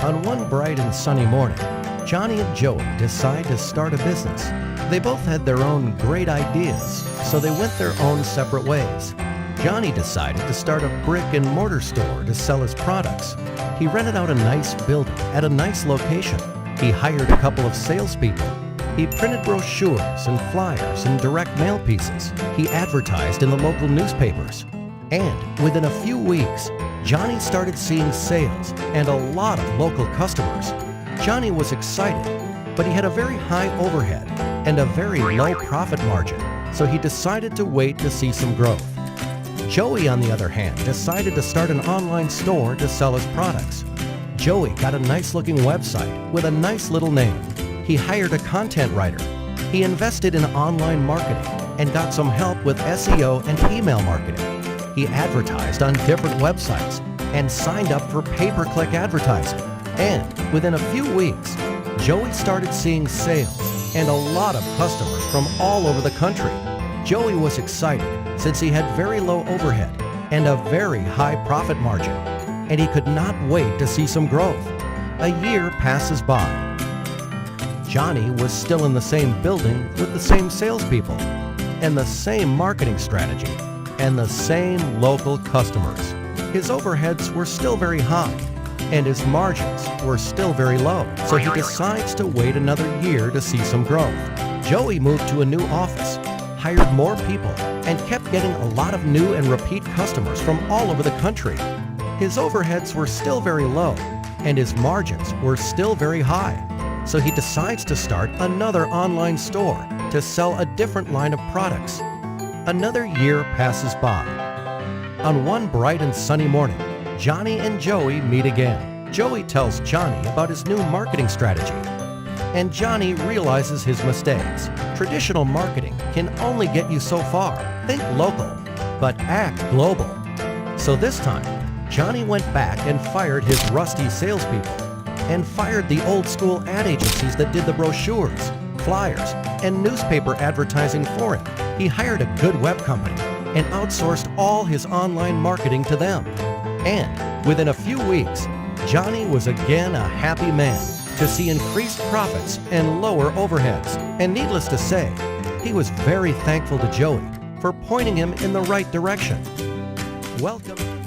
On one bright and sunny morning, Johnny and Joey decide to start a business. They both had their own great ideas, so they went their own separate ways. Johnny decided to start a brick and mortar store to sell his products. He rented out a nice building at a nice location. He hired a couple of salespeople. He printed brochures and flyers and direct mail pieces. He advertised in the local newspapers. And within a few weeks, Johnny started seeing sales and a lot of local customers. Johnny was excited, but he had a very high overhead and a very low profit margin, so he decided to wait to see some growth. Joey, on the other hand, decided to start an online store to sell his products. Joey got a nice-looking website with a nice little name. He hired a content writer. He invested in online marketing and got some help with SEO and email marketing. He advertised on different websites and signed up for pay-per-click advertising. And within a few weeks, Joey started seeing sales and a lot of customers from all over the country. Joey was excited since he had very low overhead and a very high profit margin, and he could not wait to see some growth. A year passes by. Johnny was still in the same building with the same salespeople and the same marketing strategy and the same local customers. His overheads were still very high and his margins were still very low, so he decides to wait another year to see some growth. Joey moved to a new office, hired more people, and kept getting a lot of new and repeat customers from all over the country. His overheads were still very low and his margins were still very high. So he decides to start another online store to sell a different line of products. Another year passes by. On one bright and sunny morning, Johnny and Joey meet again. Joey tells Johnny about his new marketing strategy, and Johnny realizes his mistakes. Traditional marketing can only get you so far. Think local, but act global. So this time, Johnny went back and fired his rusty salespeople and fired the old-school ad agencies that did the brochures, flyers, and newspaper advertising for him. He hired a good web company and outsourced all his online marketing to them. And within a few weeks, Johnny was again a happy man to see increased profits and lower overheads. And needless to say, he was very thankful to Joey for pointing him in the right direction. Welcome.